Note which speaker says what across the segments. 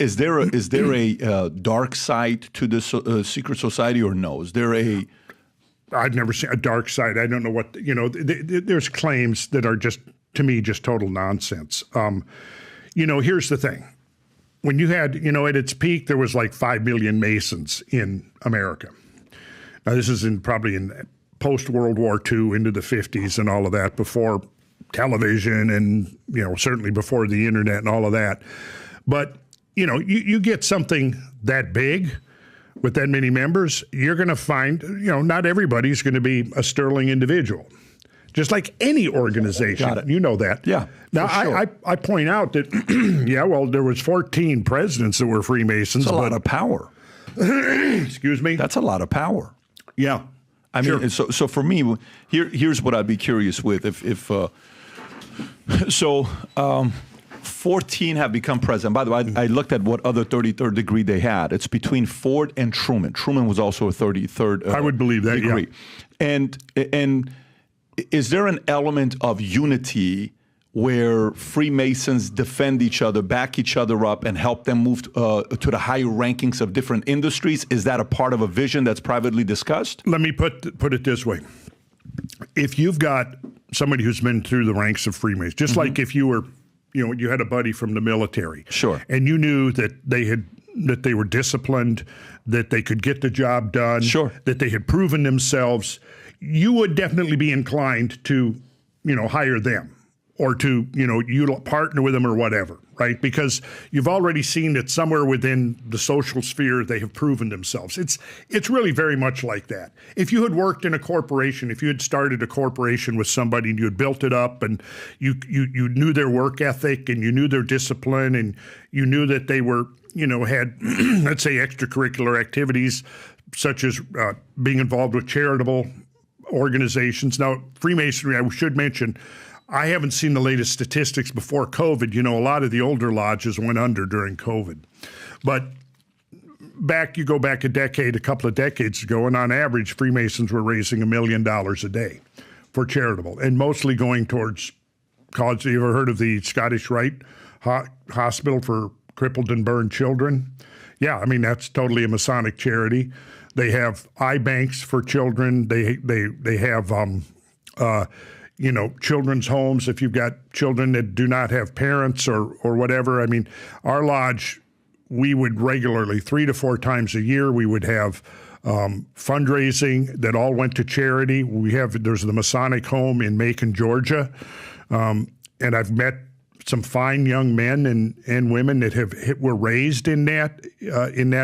Speaker 1: Is there a dark side to this secret society, or no? Is there a?
Speaker 2: I've never seen a dark side. I don't know what there's claims that are just, to me, just total nonsense. Here's the thing: when you had, at its peak, there was like 5 million Masons in America. Now this is probably in post World War II into the 50s and all of that, before television and certainly before the internet and all of that. But you get something that big with that many members, you're going to find, not everybody's going to be a sterling individual, just like any organization.
Speaker 1: Got it.
Speaker 2: You know that.
Speaker 1: Yeah.
Speaker 2: Now,
Speaker 1: sure.
Speaker 2: I point out that, there was 14 presidents that were Freemasons.
Speaker 1: That's a lot of power.
Speaker 2: Excuse me?
Speaker 1: That's a lot of power.
Speaker 2: Yeah.
Speaker 1: I mean, so for me, here's what I'd be curious with. If 14 have become president. By the way, I looked at what other 33rd degree they had. It's between Ford and Truman. Truman was also a 33rd
Speaker 2: I would believe that,
Speaker 1: degree.
Speaker 2: Yeah.
Speaker 1: And is there an element of unity where Freemasons defend each other, back each other up, and help them move to the higher rankings of different industries? Is that a part of a vision that's privately discussed?
Speaker 2: Let me put it this way. If you've got somebody who's been through the ranks of Freemasons, just like if you were, you had a buddy from the military.
Speaker 1: Sure.
Speaker 2: And you knew that they were disciplined, that they could get the job done,
Speaker 1: sure,
Speaker 2: that they had proven themselves, you would definitely be inclined to, hire them or to, you partner with them or whatever, right? Because you've already seen that somewhere within the social sphere, they have proven themselves. It's really very much like that. If you had worked in a corporation, if you had started a corporation with somebody and you had built it up and you knew their work ethic and you knew their discipline and you knew that they were, had, let's say, extracurricular activities such as being involved with charitable organizations. Now, Freemasonry, I should mention, I haven't seen the latest statistics before COVID. A lot of the older lodges went under during COVID. But you go back a couple of decades ago, and on average, Freemasons were raising $1 million a day for charitable, and mostly going towards college. Have you ever heard of the Scottish Rite Hospital for Crippled and Burned Children? Yeah, I mean, that's totally a Masonic charity. They have eye banks for children. They have children's homes if you've got children that do not have parents or whatever. I mean, our lodge, we would regularly, 3 to 4 times a year, we would have fundraising that all went to charity. There's the Masonic home in Macon, Georgia, and I've met some fine young men and women that were raised in that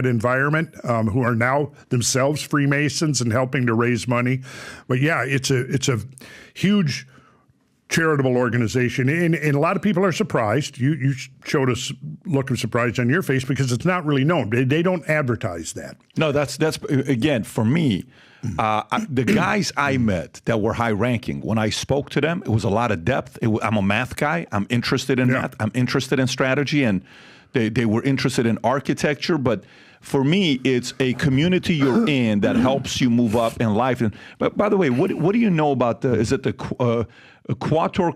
Speaker 2: environment, who are now themselves Freemasons and helping to raise money. But yeah, it's a huge charitable organization, and a lot of people are surprised. You showed us look of surprise on your face because it's not really known. They don't advertise that.
Speaker 1: No, that's again, for me. The guys I met that were high ranking, when I spoke to them, it was a lot of depth. I'm a math guy. I'm interested in math. I'm interested in strategy, and they were interested in architecture. But for me, it's a community you're in that helps you move up in life. But by the way, what do you know about the Quator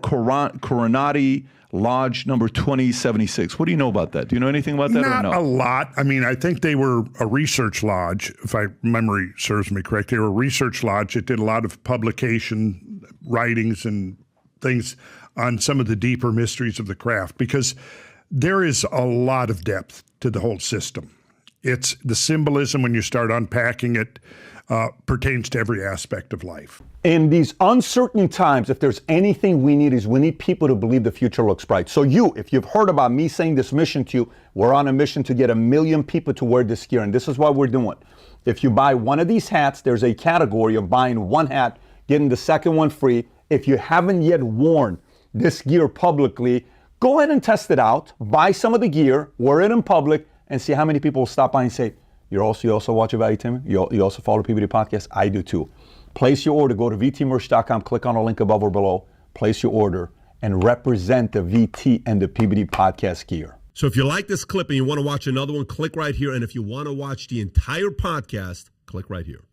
Speaker 1: Coronati Lodge number 2076? What do you know about that? Do you know anything about that?
Speaker 2: Not
Speaker 1: or no?
Speaker 2: a lot. I mean, I think they were a research lodge, if my memory serves me correct. They were a research lodge that did a lot of publication writings and things on some of the deeper mysteries of the craft, because there is a lot of depth to the whole system. It's the symbolism, when you start unpacking it, pertains to every aspect of life.
Speaker 3: In these uncertain times, if there's anything we need people to believe the future looks bright. So if you've heard about me saying this mission to you, we're on a mission to get 1 million people to wear this gear, and this is what we're doing. If you buy one of these hats, there's a category of buying one hat, getting the second one free. If you haven't yet worn this gear publicly, go ahead and test it out. Buy some of the gear, wear it in public, and see how many people will stop by and say, you also watch Value Timmy? You also follow PBD Podcast? I do too. Place your order. Go to vtmerch.com, click on a link above or below, place your order, and represent the VT and the PBD Podcast gear.
Speaker 4: So if you like this clip and you want to watch another one, click right here. And if you want to watch the entire podcast, click right here.